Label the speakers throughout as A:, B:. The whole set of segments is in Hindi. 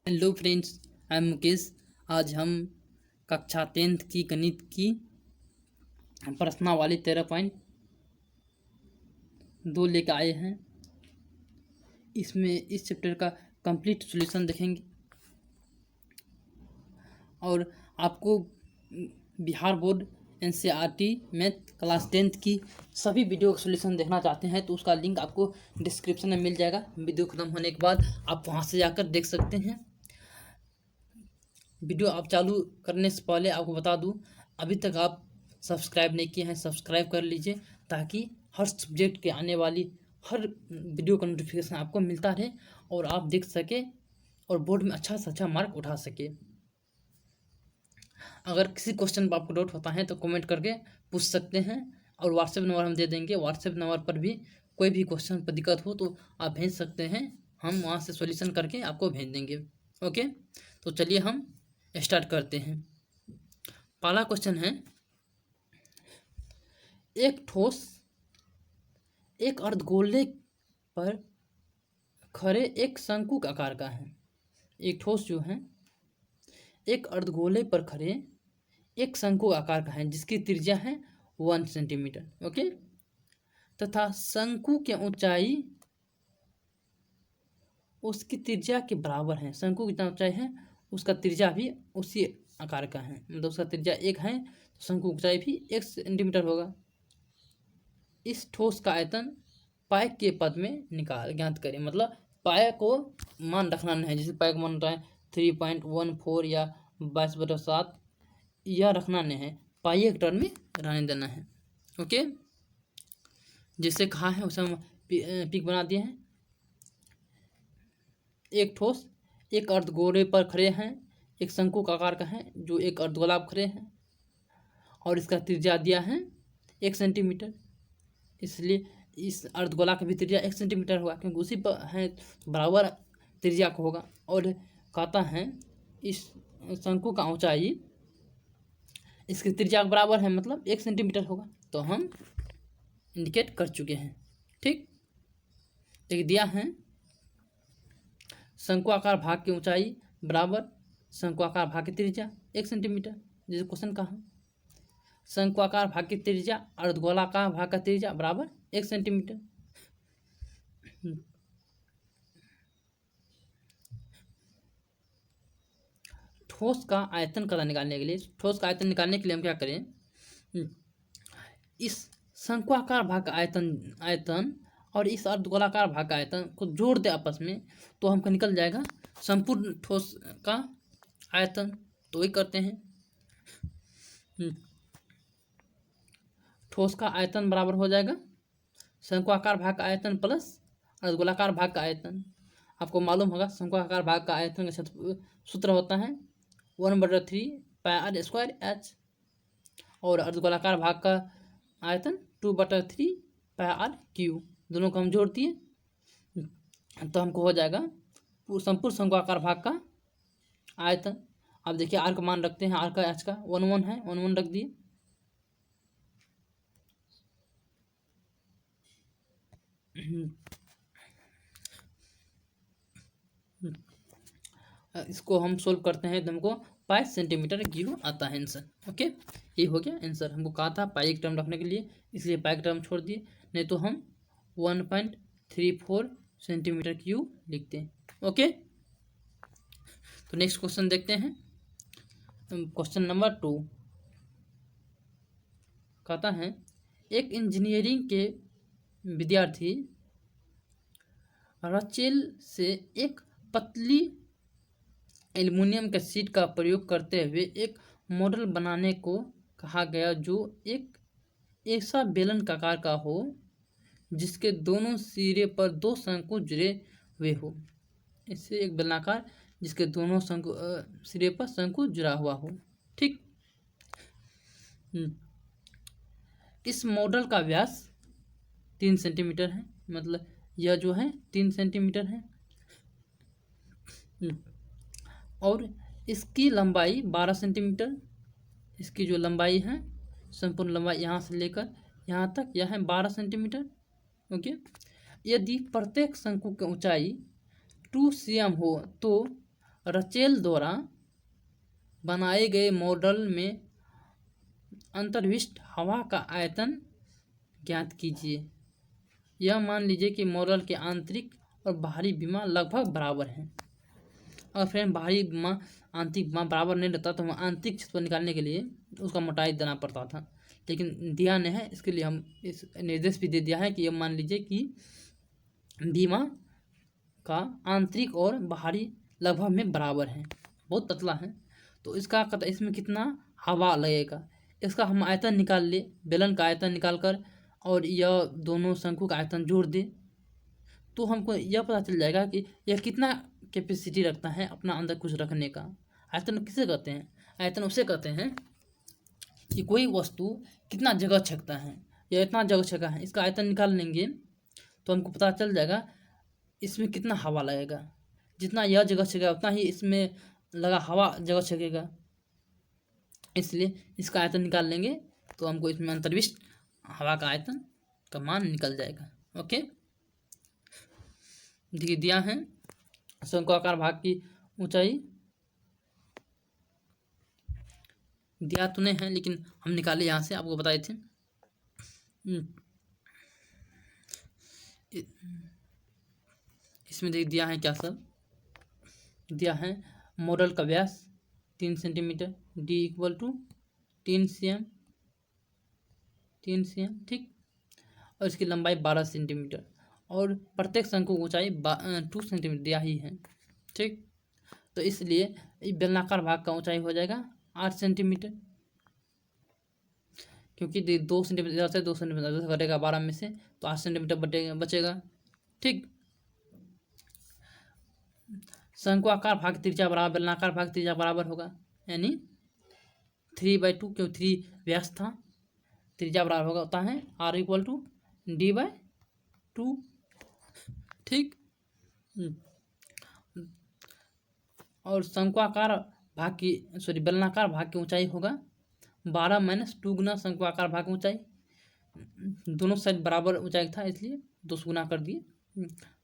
A: Hello friends, I am Mukesh. आज हम कक्षा 10th की गणित की प्रश्नावली 13.2 लेकर आए हैं। इसमें इस चैप्टर का कंप्लीट सॉल्यूशन देखेंगे और आपको Bihar board NCERT math class 10th की सभी वीडियो का सॉल्यूशन देखना चाहते हैं तो उसका लिंक आपको डिस्क्रिप्शन में मिल जाएगा। वीडियो खत्म होने के बाद आप वहां से जाकर देख सकते हैं। वीडियो आप चालू करने से पहले आपको बता दूं, अभी तक आप सब्सक्राइब नहीं किए हैं, सब्सक्राइब कर लीजिए ताकि हर सब्जेक्ट के आने वाली हर वीडियो का नोटिफिकेशन आपको मिलता रहे और आप देख सके और बोर्ड में अच्छा से अच्छा मार्क उठा सके। अगर किसी क्वेश्चन पर आपको डाउट होता है तो कमेंट करके पूछ सकते हैं और व्हाट्सएप नंबर हम दे देंगे। व्हाट्सएप नंबर पर भी कोई भी क्वेश्चन पर दिक्कत हो तो आप भेज सकते हैं, हम वहाँ से सॉल्यूशन करके आपको भेज देंगे। ओके, तो चलिए हम स्टार्ट करते हैं। पहला क्वेश्चन है, एक ठोस एक अर्धगोले पर खड़े एक शंकु के आकार का है। एक ठोस जो है एक अर्धगोले पर खड़े एक शंकु आकार का है जिसकी त्रिज्या है 1 सेंटीमीटर। ओके, तथा शंकु की ऊंचाई उसकी त्रिज्या के बराबर है। शंकु कितना ऊंचाई है उसका त्रिज्या भी उसी आकार का है, मतलब उसका त्रिज्या 1 है तो शंकु ऊंचाई भी 1 सेंटीमीटर होगा। इस ठोस का आयतन पाई के पद में ज्ञात करें। मतलब पाई को मान रखना नहीं है, जैसे पाई का मान होता है 3.14 या 22/7, यह रखना नहीं है, पाई एक टर्म में रहने देना है। ओके, जैसे कहा है उसे हम पिक बना दिए हैं। एक ठोस एक अर्धगोले पर खड़े हैं, एक शंकु का आकार का है जो एक अर्धगोला पर खड़े हैं और इसका त्रिज्या दिया है 1 सेंटीमीटर। इसलिए इस अर्धगोला का भी त्रिज्या 1 सेंटीमीटर होगा क्योंकि उसी पर है बराबर त्रिज्या का होगा। और कहता है इस शंकु का ऊंचाई इसकी त्रिज्या के बराबर है, मतलब 1 सेंटीमीटर होगा। तो हम इंडिकेट कर चुके हैं। ठीक, एक दिया है शंकुआकार भाग की ऊंचाई बराबर शंकुआकार भाग की त्रिज्या 1 सेंटीमीटर। जैसे क्वेश्चन कहा, शंकुआकार भाग की त्रिज्या अर्धगोलाकार भाग का त्रिज्या बराबर 1 सेंटीमीटर। ठोस का आयतन कदा निकालने के लिए, ठोस का आयतन निकालने के लिए हम क्या करें, इस शंकुआकार भाग का आयतन और इस अर्धगोलाकार भाग का आयतन को जोड़ दे आपस में तो हमको निकल जाएगा संपूर्ण ठोस का आयतन। तो वही करते हैं, ठोस का आयतन बराबर हो जाएगा शंकुआकार भाग का आयतन प्लस अर्धगोलाकार भाग का आयतन। आपको मालूम होगा शंकुआकार भाग का आयतन का सूत्र होता है 1/3 पाई आर स्क्वायर एच और अर्धगोलाकार भाग का आयतन 2/3 पाई आर क्यू। दोनों को हम जोड़ दिए तो हमको हो जाएगा संपूर्ण शंकुआकार भाग का आयतन। अब देखिए आर का मान रखते हैं, आर का एच का 1 है, 1 रख दिए। इसको हम सोल्व करते हैं तो हमको पाई सेंटीमीटर क्यूब आता है आंसर। ओके, ये हो गया आंसर। हमको कहा था पाई एक टर्म रखने के लिए, इसलिए पाई का टर्म छोड़ दिए, नहीं तो हम 1.34 सेंटीमीटर क्यूब लिखते हैं। ओके, तो नेक्स्ट क्वेश्चन देखते हैं। क्वेश्चन नंबर 2 कहता है, एक इंजीनियरिंग के विद्यार्थी रचेल से एक पतली एल्युमिनियम के शीट का प्रयोग करते हुए एक मॉडल बनाने को कहा गया जो एक ऐसा बेलन का आकार का हो जिसके दोनों सिरे पर 2 शंकु जुड़े हुए हो। इससे एक बेलनाकार जिसके दोनों सिरे पर शंकु जुड़ा हुआ हो। ठीक, इस मॉडल का व्यास 3 सेंटीमीटर है, मतलब यह जो है 3 सेंटीमीटर है और इसकी लंबाई 12 सेंटीमीटर। इसकी जो लंबाई है संपूर्ण लंबाई यहाँ से लेकर यहाँ तक यह है 12 सेंटीमीटर। ओके, यदि प्रत्येक शंकु की ऊंचाई 2 cm हो तो रचेल द्वारा बनाए गए मॉडल में अंतर्विष्ट हवा का आयतन ज्ञात कीजिए। यह मान लीजिए कि मॉडल के आंतरिक और बाहरी विमा लगभग बराबर हैं। और फ्रेंड बाहरी विमा आंतरिक विमा बराबर नहीं रहता तो हम आंतरिक क्षेत्रफल निकालने के लिए उसका मोटाई देना पड़ता था, लेकिन दिया नहीं है। इसके लिए हम इस निर्देश भी दे दिया है कि यह मान लीजिए कि विमा का आंतरिक और बाहरी लगभग में बराबर है, बहुत पतला है। तो इसमें कितना हवा लगेगा, इसका हम आयतन निकाल ले, बेलन का आयतन निकाल कर और यह दोनों शंकु का आयतन जोड़ दे तो हमको यह पता चल जाएगा कि यह कितना कैपेसिटी रखता है अपना अंदर कुछ रखने का। आयतन किसे कहते हैं? आयतन उसे कहते हैं कि कोई वस्तु कितना जगह छकता है, या इतना जगह छका है, इसका आयतन निकाल लेंगे तो हमको पता चल जाएगा इसमें कितना हवा लगेगा। जितना यह जगह छकेगा उतना ही इसमें लगा हवा जगह छकेगा, इसलिए इसका आयतन निकाल लेंगे तो हमको इसमें अंतर्विष्ट हवा का आयतन का मान निकल जाएगा। ओके, देखिए दिया है शंक्वाकार भाग की ऊंचाई दिया तो नहीं है, लेकिन हम निकाले यहाँ से, आपको बताए थे। इसमें देख दिया है क्या सब दिया है। मॉडल का व्यास 3 centimetre, D equal to 3 cm, ठीक। और इसकी लंबाई 12 सेंटीमीटर और प्रत्येक शंकु ऊंचाई 2 सेंटीमीटर दिया ही है, ठीक। तो इसलिए बेलनाकार भाग का ऊंचाई हो जाएगा 8 सेंटीमीटर, क्योंकि 2 सेंटीमीटर इधर से 2 सेंटीमीटर इधर घटेगा 12 में से, तो 8 सेंटीमीटर बचेगा, ठीक। शंक्वाकार भाग त्रिज्या बराबर बेलनाकार भाग त्रिज्या बराबर होगा, यानी 3/2, क्यों 3 व्यास था, त्रिज्या बराबर होता है R इक्वल टू D/2, ठीक। और शंक्वाकार भाग की बेलनाकार भाग की ऊंचाई होगा 12 - 2 गुना शंक्वाकार भाग ऊंचाई, दोनों साइड बराबर ऊंचाई था इसलिए 2 गुना कर दिए,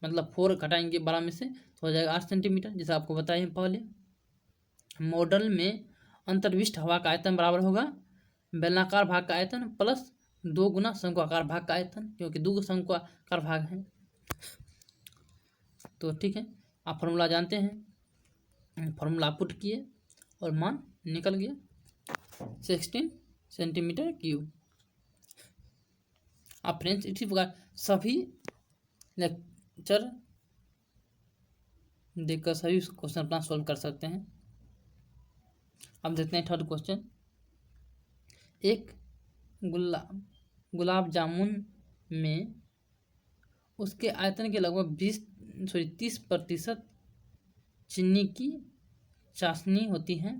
A: मतलब 4 घटाएंगे 12 में से तो हो जाएगा 8 सेंटीमीटर, जैसा आपको बताए पहले। मॉडल में अंतर्विष्ट हवा का आयतन बराबर होगा बेलनाकार भाग का आयतन प्लस 2 गुना शंक्वाकार भाग का आयतन, क्योंकि 2 शंक्वाकार भाग हैं। तो ठीक है, आप फॉर्मूला जानते हैं, फॉर्मूला पुट किए और मान निकल गया 16 सेंटीमीटर क्यूब। आप फ्रेंड्स इसी प्रकार सभी लेक्चर देखकर सभी क्वेश्चन अपना सॉल्व कर सकते हैं। अब देखते हैं थर्ड क्वेश्चन। एक गुलाब जामुन में उसके आयतन के लगभग 30% चीनी की चाशनी होती है।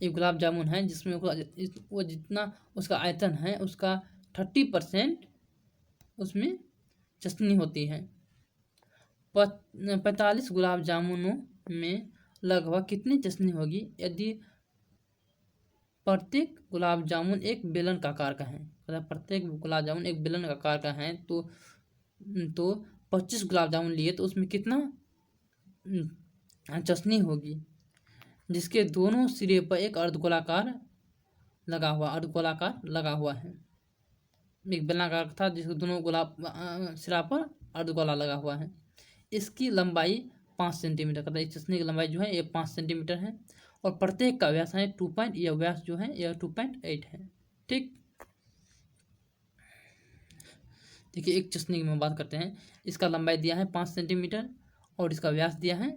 A: एक गुलाब जामुन है जिसमें वो जितना उसका आयतन है उसका 30% उसमें चाशनी होती है। 45 गुलाब जामुनों में लगभग कितनी चाशनी होगी यदि प्रत्येक गुलाब जामुन एक बेलन का आकार का है। मतलब प्रत्येक गुलाब जामुन एक बेलन का आकार का है तो 25 गुलाब जामुन लिए तो उसमें कितना चाशनी होगी, जिसके दोनों सिरे पर एक अर्धगोलाकार लगा हुआ है। एक बेलनाकार था जिसके दोनों सिरा पर अर्धगोला लगा हुआ है। इसकी लंबाई 5 सेंटीमीटर, मतलब इस चाशनी की लंबाई जो है ये 5 सेंटीमीटर है और प्रत्येक का व्यास है 2. यह व्यास जो है यह 2.8 है, ठीक। देखिए एक चाशनी की हम बात करते हैं, इसका लंबाई दिया है 5 सेंटीमीटर और इसका व्यास दिया है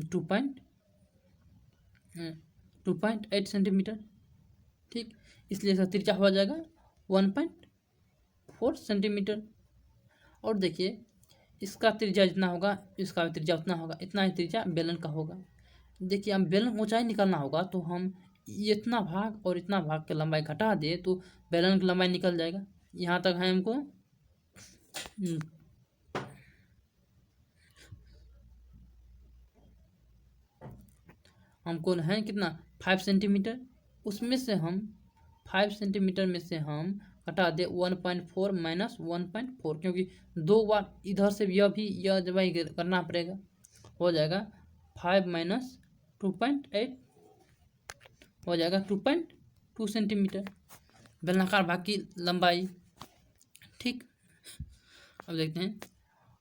A: 2.8 सेंटीमीटर, ठीक। इसलिए इसका त्रिज्या हो जाएगा 1.4 सेंटीमीटर। और देखिए इसका त्रिज्या जितना होगा इसका त्रिज्या उतना होगा, इतना ही त्रिज्या बेलन का होगा। देखिए हम बेलन ऊंचाई निकालना होगा तो हम इतना भाग और इतना भाग की लंबाई घटा दे तो बेलन की लंबाई निकल जाएगा। यहाँ तक है हमको है कितना 5 सेंटीमीटर, उसमें से हम 5 सेंटीमीटर में से हम हटा दे 1.4 - 1.4, क्योंकि 2 बार इधर से यह जब करना पड़ेगा हो जाएगा 5 माइनस 2.8 हो जाएगा 2.2 सेंटीमीटर बेलनाकार भाग की लंबाई। ठीक, अब देखते हैं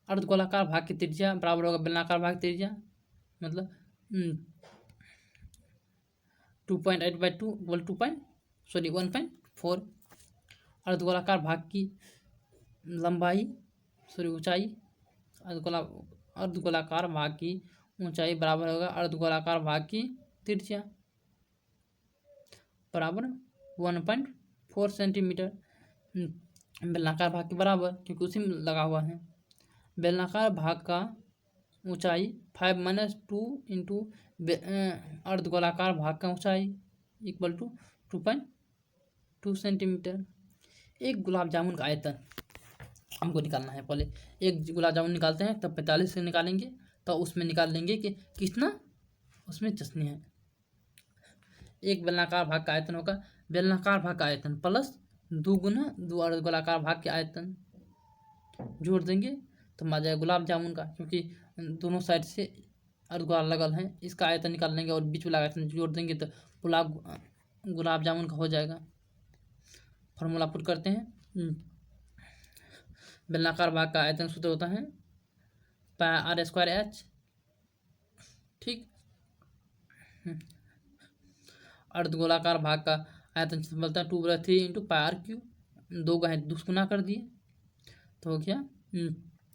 A: अर्धगोलाकार भाग की त्रिज्या बराबर होगा बेलनाकार भाग त्रिज्या, मतलब 2.8/2 बोल 1.4। अर्धगोलाकार भाग की लंबाई ऊंचाई, अर्धगोलाकार भाग की ऊंचाई बराबर होगा अर्धगोलाकार भाग की त्रिज्या बराबर 1.4 सेंटीमीटर बेलनाकार भाग के बराबर, क्योंकि उसी में लगा हुआ है। बेलनाकार भाग का ऊंचाई 5 माइनस 2 इंटू अर्धगोलाकार भाग का ऊंचाई इक्वल टू 2.2 सेंटीमीटर। एक गुलाब जामुन का आयतन हमको निकालना है। पहले एक गुलाब जामुन निकालते हैं, तब 45 से निकालेंगे, तो उसमें निकाल लेंगे कि कितना उसमें चशनी है। एक बेलनाकार भाग का आयतन होगा बेलनाकार भाग का आयतन प्लस 2 गुना 2 अर्धगोलाकार भाग के आयतन, जोड़ देंगे तो आ जाएगा गुलाब जामुन का, क्योंकि दोनों साइड से अर्धगोला लगल है, इसका आयतन निकाल लेंगे और बीच वाला आयतन जोड़ देंगे तो गुलाब जामुन का हो जाएगा। फॉर्मूला पुट करते हैं। बेलनाकार भाग का आयतन सूत्र होता है πr²h। ठीक, अर्धगोलाकार भाग का आयतन बोलता है 2/3 इंटू πr³। 2 का है 2 गुना कर दिए तो हो गया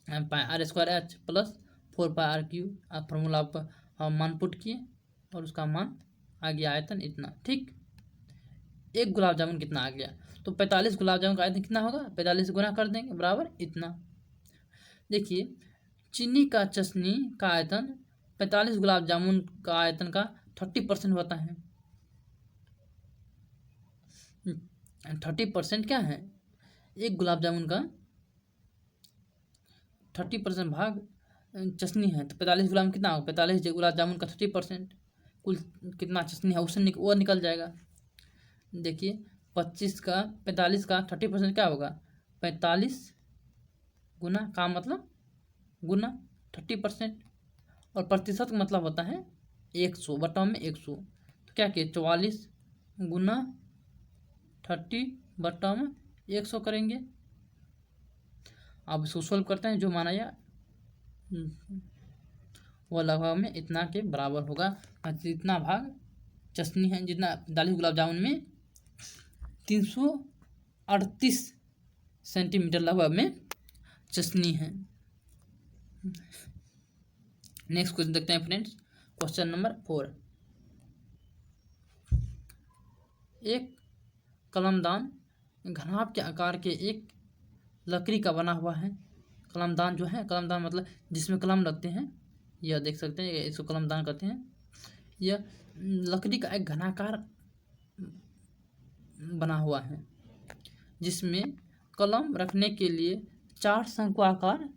A: πr² प्लस 4πr³। आप फॉर्मूला पर मान पुट किए और उसका मान आ गया आयतन इतना। ठीक, एक गुलाब जामुन कितना आ गया, तो 45 गुलाब जामुन का आयतन कितना होगा, 45 गुना कर देंगे बराबर इतना। देखिए चीनी का चशनी का आयतन 45 गुलाब जामुन का आयतन का 30% होता है। 30% क्या है, एक गुलाब जामुन का 30% भाग चशनी है, तो 45 गुलाब कितना होगा, 45 गुलाब जामुन का 30% कुल कितना चशनी है उससे वो निकल जाएगा। देखिए 45 का 30% क्या होगा, 45 गुना का मतलब गुना 30%, और प्रतिशत का मतलब होता है 100 बटा में 100। तो क्या किए 44 गुना 30 बटा में 100 करेंगे। अब इसको सोल्व करते हैं, जो माना या वो लगभग में इतना के बराबर होगा। जितना भाग चशनी है, जितना 45 गुलाब जामुन में 338 सेंटीमीटर लगभग में चशनी है। नेक्स्ट क्वेश्चन देखते हैं फ्रेंड्स, क्वेश्चन नंबर 4। एक कलमदान घनाभ के आकार के एक लकड़ी का बना हुआ है। कलमदान जो है, कलमदान मतलब जिसमें कलम लगते हैं, यह देख सकते हैं, इसको कलमदान कहते हैं। यह लकड़ी का एक घनाकार बना हुआ है जिसमें कलम रखने के लिए 4 शंक्वाकार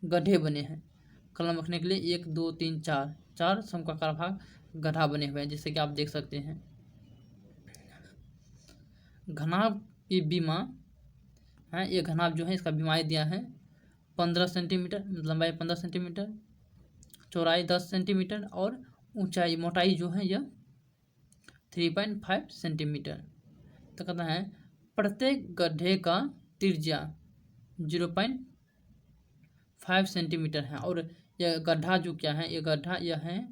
A: गड्ढे बने हैं। कलम रखने के लिए 1 2 3 4 शंक्वाकार भाग गड्ढा बने हुए हैं, जैसे कि आप देख सकते हैं। घनाभ की बीमा है, ये घनाभ जो है इसका बीमाई दिया है 15 सेंटीमीटर, लंबाई 15 सेंटीमीटर, चौड़ाई 10 सेंटीमीटर और ऊंचाई मोटाई जो है यह 3.5 सेंटीमीटर। तो कहता है प्रत्येक गड्ढे का त्रिज्या 0.5 सेंटीमीटर है, और यह गड्ढा जो क्या है, यह गड्ढा यह है,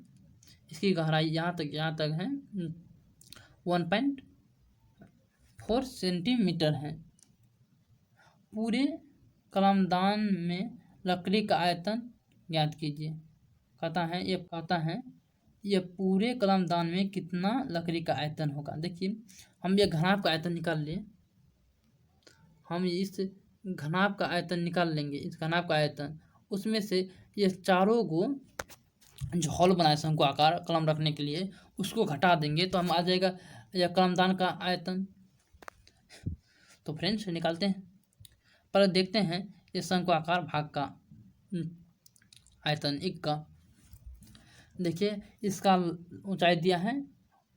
A: इसकी गहराई यहाँ तक है 1.4 सेंटीमीटर है। पूरे कलमदान में लकड़ी का आयतन ज्ञात कीजिए। कहता है यह पूरे कलमदान में कितना लकड़ी का आयतन होगा। देखिए हम ये घनाभ का आयतन निकाल लिए, हम इस घनाभ का आयतन निकाल लेंगे, इस घनाभ का आयतन, उसमें से ये चारों को जो हॉल बनाए शंकु आकार कलम रखने के लिए उसको घटा देंगे तो हम आ जाएगा यह कलमदान का आयतन। तो फ्रेंड्स निकालते हैं, पर देखते हैं ये शंकु आकार भाग का आयतन एक का। देखिए इसका ऊंचाई दिया है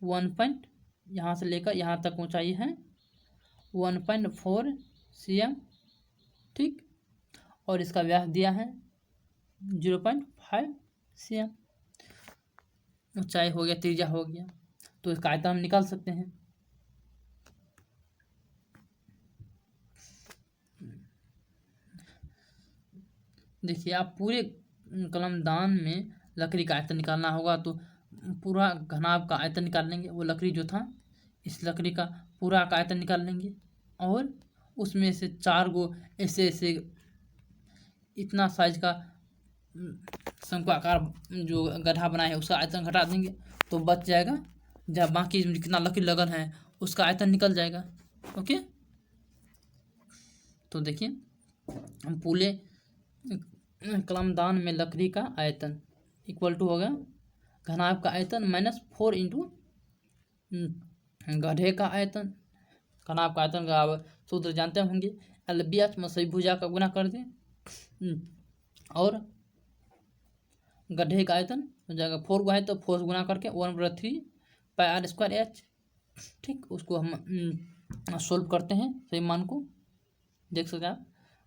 A: 1 यहाँ से लेकर यहाँ तक ऊंचाई है 1.4 cm। ठीक, और इसका व्यास दिया है 0.5 cm, ऊंचाई हो गया, त्रिज्या हो गया, तो इसका आयतन हम निकाल सकते हैं। देखिए, आप पूरे कलमदान में लकड़ी का आयतन निकालना होगा तो पूरा घनाभ का आयतन निकाल लेंगे। वो लकड़ी जो था, इस लकड़ी का पूरा का आयतन निकाल लेंगे और उसमें से 4 गो ऐसे ऐसे इतना साइज का शंकु आकार जो गड्ढा बनाए है उसका आयतन घटा देंगे, तो बच जाएगा। जब बाकी कितना लकड़ी लगन है उसका आयतन निकल जाएगा। ओके, तो देखिए, हम पूरे कलमदान में लकड़ी का आयतन इक्वल टू होगा घनाभ का आयतन माइनस 4 इंटू गड्ढे का आयतन। घनाभ का आयतन का आप सूत्र जानते होंगे, LBH में सभी भुजा का गुना कर दें और गड्ढे का आयतन हो जाएगा 4 है तो 4 गुना करके 1/3 पाई r स्क्वायर h। ठीक, उसको हम सोल्व करते हैं सही मान को, देख सकते हैं आप।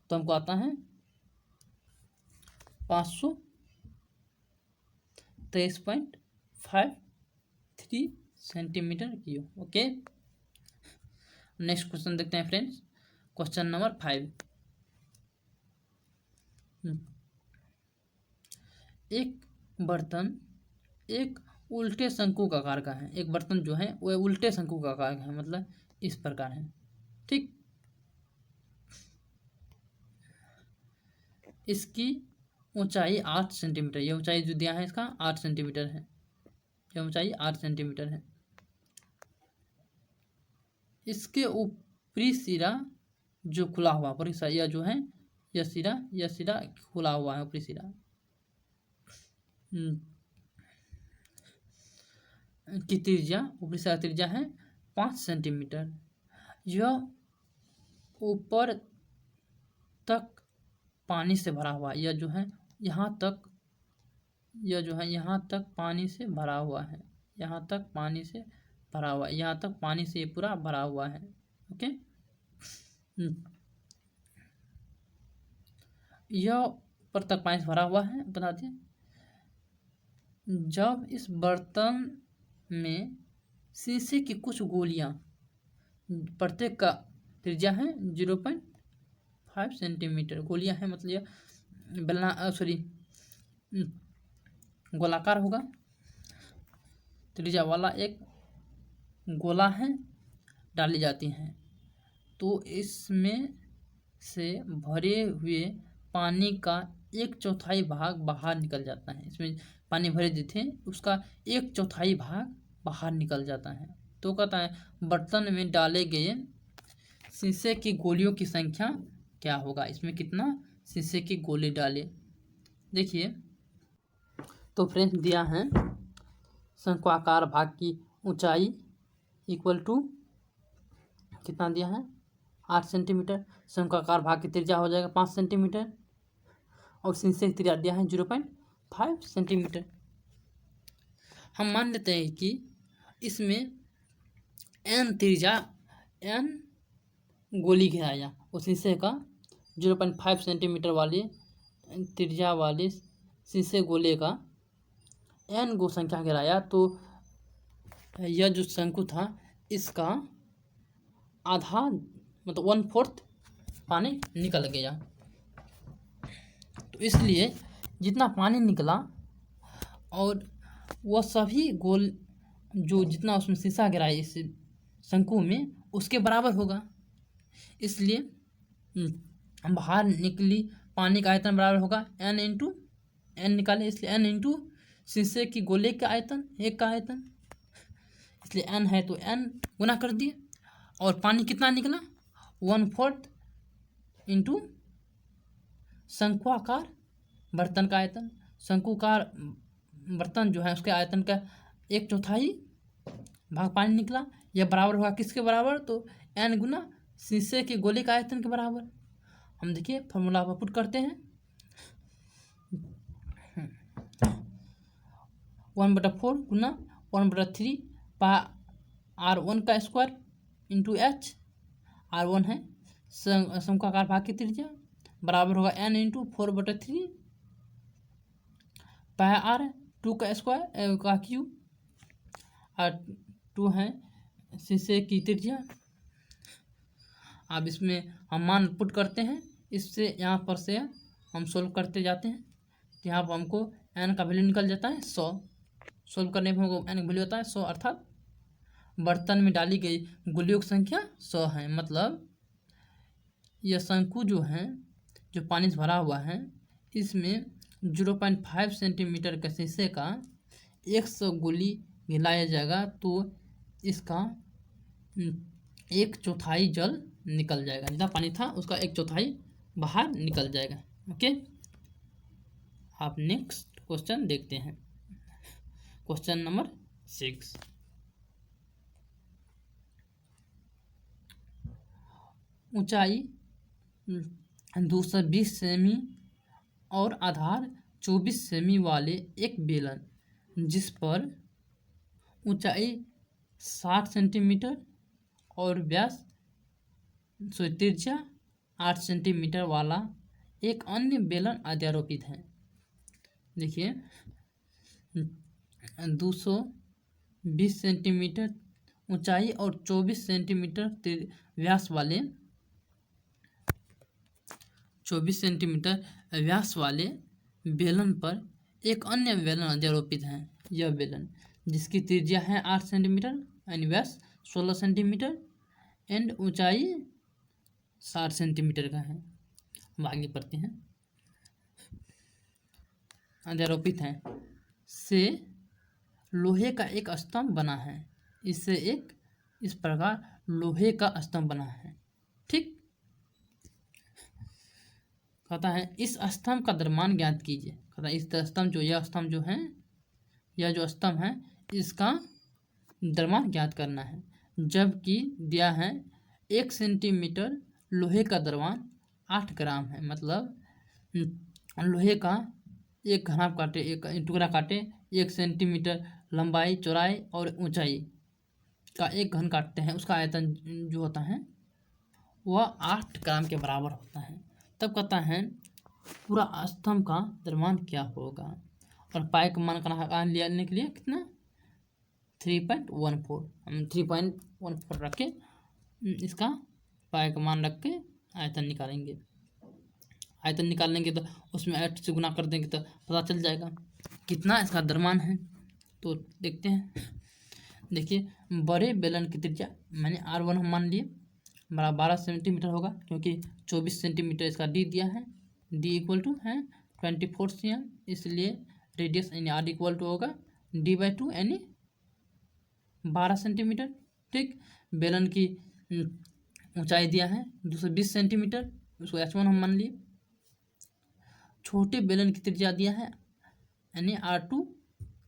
A: तो हमको आता है 523.53 centimetre cube. Okay, next question देखते हैं फ्रेंड्स, क्वेश्चन नंबर 5। एक बर्तन एक उल्टे शंकु का आकार का है। एक बर्तन जो है वो उल्टे शंकु का आकार का है, मतलब इस प्रकार है। ठीक, इसकी ऊंचाई 8 सेंटीमीटर, यह ऊंचाई जो दिया है इसका 8 सेंटीमीटर है, यह ऊंचाई 8 सेंटीमीटर है। इसके ऊपरी सिरा जो खुला हुआ, ऊपरी सिरा यह जो है यह सिरा खुला हुआ है, ऊपरी सिरा की त्रिज्या, ऊपरी सिरा त्रिज्या है 5 सेंटीमीटर। यह ऊपर तक पानी से भरा हुआ, यह जो है यहाँ तक, यह जो है यहाँ तक पानी से भरा हुआ है, यहाँ तक पानी से भरा हुआ है, यहाँ तक पानी से ये पूरा भरा हुआ है। ओके, यह ऊपर तक पानी से भरा हुआ है। बता दें, जब इस बर्तन में शीशे की कुछ गोलियां, प्रत्येक का त्रिज्या है 0.5 सेंटीमीटर, गोलियां हैं मतलब यह बेलना गोलाकार होगा, त्रिज्या वाला एक गोला है, डाली जाती हैं, तो इसमें से भरे हुए पानी का 1/4 भाग बाहर निकल जाता है। इसमें पानी भरे जो थे उसका 1/4 भाग बाहर निकल जाता है। तो कहता है बर्तन में डाले गए शीशे की गोलियों की संख्या क्या होगा। इसमें कितना शीशे की गोली डाले, देखिए। तो फ्रेंड्स दिया है शंक्वाकार भाग की ऊंचाई इक्वल टू कितना दिया है 8 सेंटीमीटर, शंक्वाकार भाग की त्रिज्या हो जाएगा 5 सेंटीमीटर और शीशे की त्रिज्या दिया है 0.5 सेंटीमीटर। हम मान लेते हैं कि इसमें n त्रिज्या, n गोली घेराया और शीशे का 0.5 सेंटीमीटर वाले त्रिज्या वाले शीशे गोले का n गो संख्या घेराया, तो यह जो शंकु था इसका आधा मतलब 1/4 पानी निकल गया। तो इसलिए जितना पानी निकला और वह सभी गोल जो जितना उसमें शीशा गिरा इस शंकु में उसके बराबर होगा। इसलिए बाहर निकली पानी का आयतन बराबर होगा n इंटू n निकाले, इसलिए n इंटू शीशे की गोले का आयतन, एक का आयतन, इसलिए n है तो n गुना कर दिए। और पानी कितना निकला 1/4 इंटू शंक्वाकार बर्तन का आयतन। शंकुकार बर्तन जो है उसके आयतन का 1/4 भाग पानी निकला, यह बराबर होगा किसके बराबर, तो n गुना शीशे के गोले का आयतन के बराबर। हम देखिए फॉर्मूला पर पुट करते हैं 1/4 गुना 1/3 r1 का स्क्वायर इंटू h, r1 है शंक्वाकार भाग की त्रिज्या, बराबर होगा n इंटू 4/3 पाई आर 2 का स्क्वायर का क्यूब और 2 है शीशे की त्रिज्या। अब इसमें हम मान पुट करते हैं, इससे यहाँ पर से हम सोल्व करते जाते हैं। तो यहाँ पर हमको एन का वैल्यू निकल जाता है 100। सोल्व करने पर हमको एन का वैल्यू आता है 100, अर्थात बर्तन में डाली गई गोलियों की संख्या 100 है। मतलब यह शंकु जो है, जो पानी से भरा हुआ है, इसमें 0.5 सेंटीमीटर के शीशे का 100 गोली मिलाया जाएगा तो इसका 1/4 जल निकल जाएगा। जितना पानी था उसका 1/4 बाहर निकल जाएगा। ओके, आप नेक्स्ट क्वेश्चन देखते हैं। Question number 6। ऊंचाई 220 सेमी और आधार 24 सेमी वाले एक बेलन जिस पर ऊंचाई 60 सेंटीमीटर और व्यास त्रिज्या 8 सेंटीमीटर वाला एक अन्य बेलन अध्यारोपित है। देखिए 220 सेंटीमीटर ऊंचाई और 24 सेंटीमीटर व्यास वाले 24 सेंटीमीटर व्यास वाले बेलन पर एक अन्य बेलन अध्यारोपित है। यह बेलन जिसकी त्रिज्या है 8 centimetre and Vyas 16 centimetre and ऊंचाई 60 सेंटीमीटर का है। हम आगे पढ़ते हैं। अध्यारोपित है से लोहे का एक स्तंभ बना है। इससे एक इस प्रकार लोहे का स्तंभ बना है। ठीक, कहता है इस स्तंभ का द्रव्यमान ज्ञात कीजिए। कहता है इस स्तंभ जो यह स्तंभ जो है, यह जो स्तंभ है, इसका द्रव्यमान ज्ञात करना है। जबकि दिया है 1 सेंटीमीटर लोहे का द्रव्यमान 8 ग्राम है। मतलब लोहे का एक घना काटे, एक टुकड़ा काटे, 1 सेंटीमीटर लंबाई, चौड़ाई और ऊंचाई का एक घन काटते हैं, उसका आयतन जो होता है वह 8 ग्राम के बराबर होता है। तब कहता है पूरा स्तंभ का द्रव्यमान क्या होगा। और पाई का मान का लेने के लिए कितना 3.14 हम 3.14 रख के इसका पाई का मान रख के आयतन निकालेंगे। आयतन निकालेंगे तो उसमें 8 से गुना कर देंगे तो पता चल जाएगा कितना इसका द्रव्यमान है। तो देखते हैं। देखिए बड़े बेलन की त्रिज्या मैंने R1 हम मान लिए बड़ा 12 सेंटीमीटर होगा, क्योंकि 24 सेंटीमीटर इसका डी दिया है। डी इक्वल टू है 24 cm, इसलिए रेडियस यानी R इक्वल टू होगा D/2 यानी 12 सेंटीमीटर। ठीक, बेलन की ऊंचाई दिया है 220 सेंटीमीटर, उसको H1 हम मान लिए। छोटे बेलन की त्रिज्या दिया है यानी R2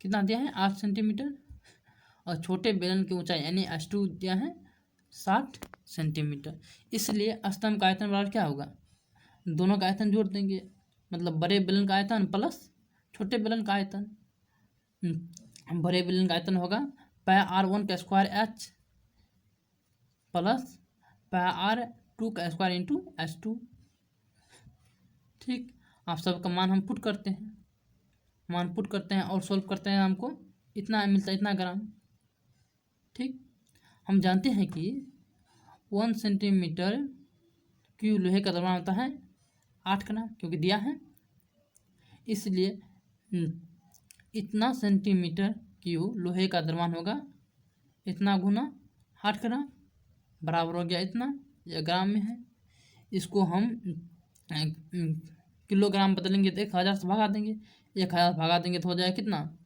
A: कितना दिया है 8 सेंटीमीटर, और छोटे बेलन की ऊंचाई यानी H2 दिया है 60 सेंटीमीटर। इसलिए स्तंभ का आयतन बराबर क्या होगा, दोनों का आयतन जोड़ देंगे, मतलब बड़े बेलन का आयतन प्लस छोटे बेलन का आयतन। बड़े बेलन का आयतन होगा पाई R1 का square H plus pi R2 का स्क्वायर इंटू H2। ठीक, आप सबका मान हम पुट करते हैं, मान पुट करते हैं और सोल्व करते हैं, हमको इतना मिलता है, इतना ग्राम। ठीक, हम जानते हैं कि 1 सेंटीमीटर क्यूब लोहे का द्रव्यमान होता है 8 ग्राम, क्योंकि दिया है। इसलिए इतना सेंटीमीटर क्यूब लोहे का द्रव्यमान होगा, इतना गुना 8 ग्राम बराबर हो गया इतना, यह ग्राम में है। इसको हम किलोग्राम बदलेंगे तो 1000 से भगा देंगे, 1000 भगा देंगे तो हो जाएगा कितना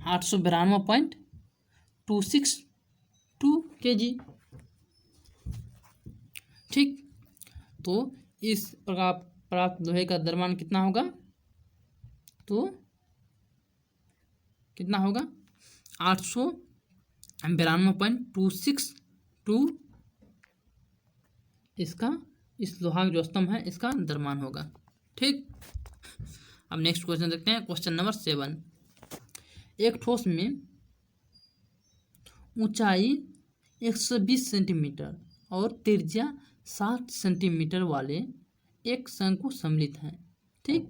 A: 892.262 kg। ठीक, तो इस प्रकार प्राप्त लोहे का द्रव्यमान कितना होगा, तो कितना होगा 892.262 इसका इस लोहा जो स्तंभ है इसका द्रव्यमान होगा। ठीक, अब नेक्स्ट क्वेश्चन देखते हैं। Question number 7। एक ठोस में ऊंचाई 120 सेंटीमीटर और त्रिज्या 60 सेंटीमीटर वाले एक शंकु सम्मिलित है। ठीक,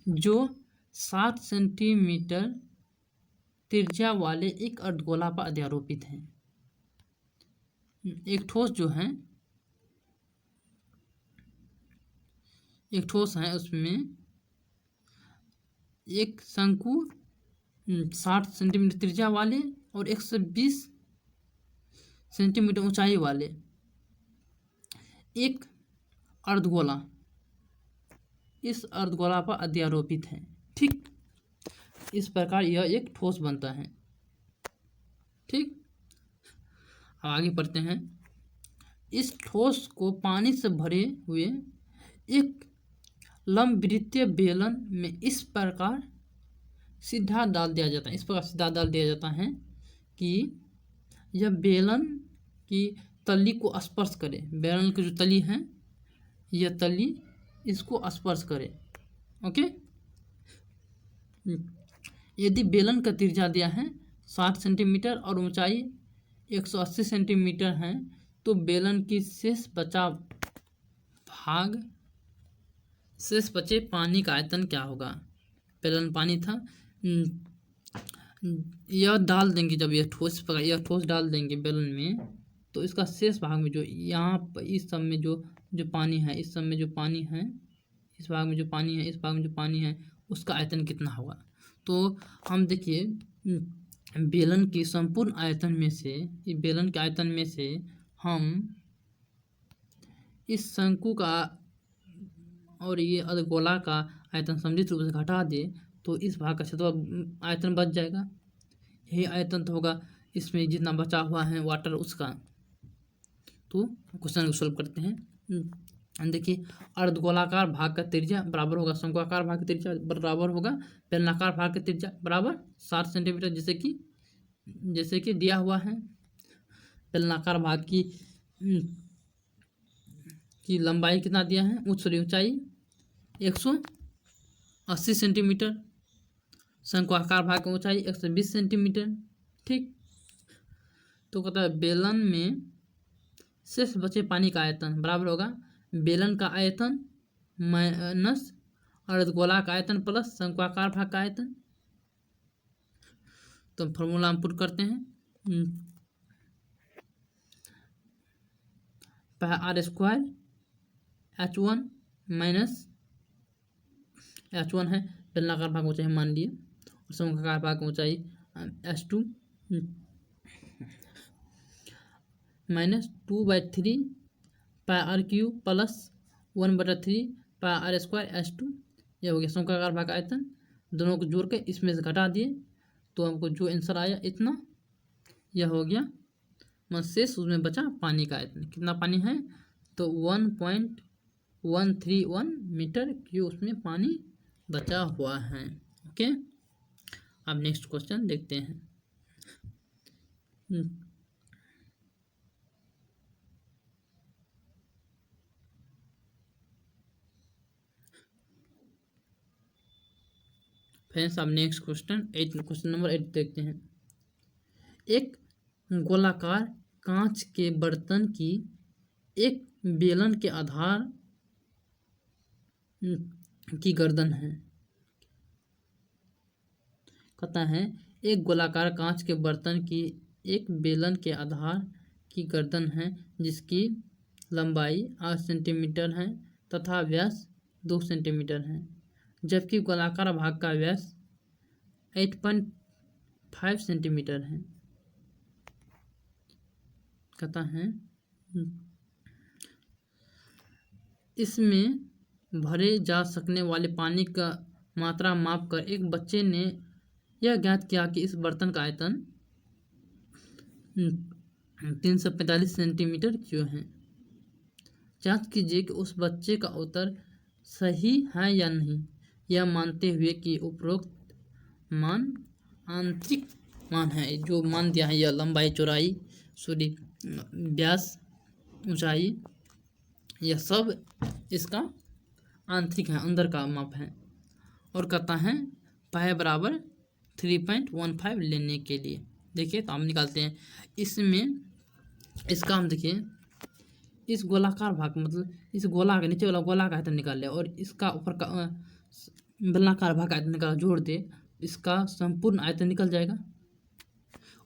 A: जो 60 सेंटीमीटर त्रिज्या वाले एक अर्धगोला पर अध्यारोपित है। एक ठोस है उसमें एक शंकु 60 सेंटीमीटर त्रिज्या वाले और 120 सेंटीमीटर ऊंचाई वाले एक अर्धगोला इस अर्धगोला पर अध्यारोपित है। ठीक, इस प्रकार यह एक ठोस बनता है। ठीक, अब आगे पढ़ते हैं। इस ठोस को पानी से भरे हुए एक लंबवृत्तीय बेलन में इस प्रकार सीधा डाल दिया जाता है। इस प्रकार सीधा डाल दिया जाता है कि यह बेलन की तली को स्पर्श करे। बेलन की जो तली है, यह तली इसको स्पर्श करे। ओके, यदि बेलन का त्रिज्या दिया है 60 सेंटीमीटर और ऊंचाई 180 सेंटीमीटर है, तो बेलन की शेष बचे पानी का आयतन क्या होगा। बेलन पानी था, यह डाल देंगे जब यह ठोस डाल देंगे बेलन में, तो इसका शेष भाग में जो यहाँ पर इस सब में जो पानी है, इस सब में जो पानी है, इस भाग में जो पानी है, इस भाग में जो पानी है, उसका आयतन कितना होगा। तो हम देखिए बेलन की संपूर्ण आयतन में से, बेलन के आयतन में से हम इस शंकु का और ये अर्धगोला का आयतन सम्मिलित रूप से घटा दे, तो इस भाग का क्षेत्रफल आयतन बच जाएगा। यही आयतन तो होगा इसमें जितना बचा हुआ है वाटर उसका। तो क्वेश्चन को सॉल्व करते हैं। देखिए, अर्धगोलाकार भाग का त्रिज्या बराबर होगा शंक्वाकार भाग का त्रिज्या बराबर होगा बेलनाकार भाग का त्रिज्या बराबर 60 सेंटीमीटर, जैसे कि दिया हुआ है। बेलनाकार भाग की लंबाई कितना दिया है, ऊंचाई 180 सेंटीमीटर, शंक्वाकार भाग की ऊंचाई 120 सेंटीमीटर। ठीक, तो कहता है बेलन में शेष बचे पानी का आयतन बराबर होगा बेलन का आयतन माइनस अर्धगोला का आयतन प्लस शंक्वाकार भाग का आयतन। तो फॉर्मूला हम पुट करते हैं, are square H1 minus H1 है बेलनाकार भाग ऊंचाई मान लिए, और शंक्वाकार भाग ऊंचाई H2 minus 2/3 pi r cube plus 1/3 pi r square H2। यह हो गया शंक्वाकार भाग का आयतन। दोनों को जोड़ के इसमें से घटा दिए तो हमको जो आंसर आया इतना, यह हो गया। शेष उसमें बचा पानी का आयतन। कितना पानी है, तो 1.131 मीटर क्यूब उसमें पानी बचा हुआ है। ओके, अब नेक्स्ट क्वेश्चन देखते हैं। फ्रेंड्स, अब नेक्स्ट क्वेश्चन नंबर 8 देखते हैं। एक गोलाकार कांच के बर्तन की एक बेलन के आधार की गर्दन है। कहता है एक गोलाकार कांच के बर्तन की एक बेलन के आधार की गर्दन है जिसकी लंबाई 8 सेंटीमीटर है तथा व्यास 2 सेंटीमीटर है, जबकि गोलाकार भाग का व्यास 8.5 सेंटीमीटर है। कहता है इसमें भरे जा सकने वाले पानी का मात्रा माप कर एक बच्चे ने यह ज्ञात किया कि इस बर्तन का आयतन 345 सेंटीमीटर क्यों है। जांच कीजिए कि उस बच्चे का उत्तर सही है या नहीं, यह मानते हुए कि उपरोक्त मान आंतरिक मान है। जो मान दिया है यह लंबाई चौड़ाई व्यास ऊंचाई, यह सब इसका आंतरिक है, अंदर का माप है। और कहता है पाई बराबर 3.15 लेने के लिए। देखिए, तो हम निकालते हैं इसमें इसका। हम देखिए इस गोलाकार भाग मतलब इस गोला के नीचे वाला गोला का आयतन निकाल लिया और इसका ऊपर का बेलनाकार भाग का आयतन का जोड़ दे, इसका संपूर्ण आयतन निकल जाएगा,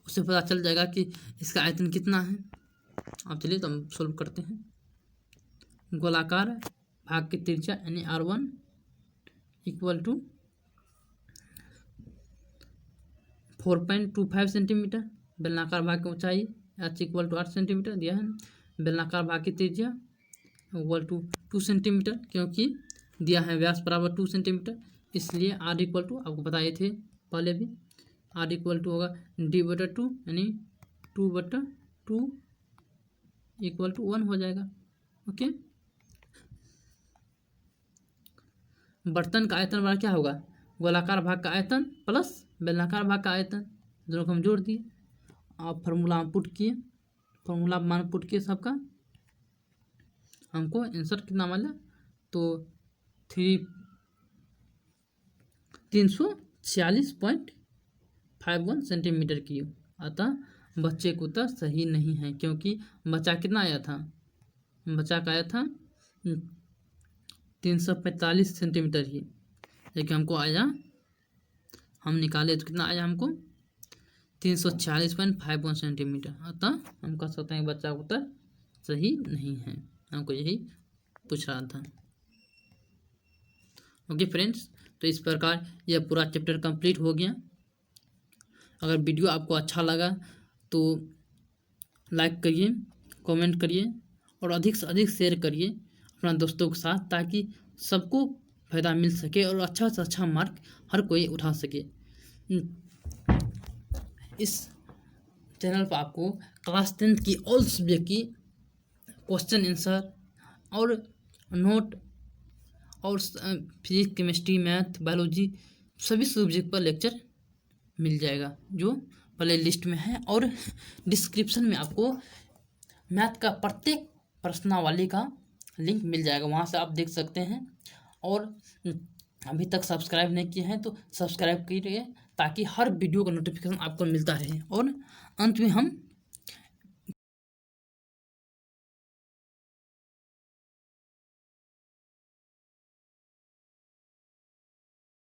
A: उससे पता चल जाएगा कि इसका आयतन कितना है। अब चलिए तो हम सोल्व करते हैं। गोलाकार भाग की त्रिज्या यानी R1 इक्वल टू 4.25 सेंटीमीटर, बेलनाकार भाग की ऊंचाई h इक्वल टू 8 सेंटीमीटर दिया है, बेलनाकार भाग की त्रिज्या इक्वल टू 2 सेंटीमीटर, क्योंकि दिया है व्यास बराबर 2 सेंटीमीटर, इसलिए r इक्वल टू आपको बताए थे पहले भी, r इक्वल टू होगा d/2 यानी 2/2 इक्वल टू 1 हो जाएगा। ओके, बर्तन का आयतन बड़ा क्या होगा, गोलाकार भाग का आयतन प्लस बेलनाकार भाग का आयतन, दोनों को हम जोड़ दिए। आप फार्मूला पुट किए, फार्मूला मान पुट किए सबका, हमको आंसर कितना मिला, तो 346.51 सेंटीमीटर क्यूब। अतः बच्चे को उत्तर सही नहीं है, क्योंकि बच्चा कितना आया था, बच्चा का आया था 345 सेंटीमीटर ही, लेकिन हमको आया, हम निकाले तो कितना आया हमको 346.51 सेंटीमीटर। अतः हम कह सकते हैं बच्चा का उत्तर सही नहीं है, हमको यही पूछ रहा था। ओके फ्रेंड्स, तो इस प्रकार यह पूरा चैप्टर कंप्लीट हो गया। अगर वीडियो आपको अच्छा लगा तो लाइक करिए, कमेंट करिए और अधिक से अधिक शेयर करिए अपना दोस्तों के साथ, ताकि सबको फ़ायदा मिल सके और अच्छा से अच्छा मार्क हर कोई उठा सके। इस चैनल पर आपको क्लास 10 की ऑल सब्जेक्ट की क्वेश्चन आंसर और नोट और फिजिक्स, केमिस्ट्री, मैथ, बायोलॉजी सभी सब्जेक्ट पर लेक्चर मिल जाएगा, जो प्ले लिस्ट में है, और डिस्क्रिप्शन में आपको मैथ का प्रत्येक प्रश्नावली का लिंक मिल जाएगा, वहाँ से आप देख सकते हैं। और अभी तक सब्सक्राइब नहीं किए हैं तो सब्सक्राइब कीजिए, ताकि हर वीडियो का नोटिफिकेशन आपको मिलता रहे। और अंत में हम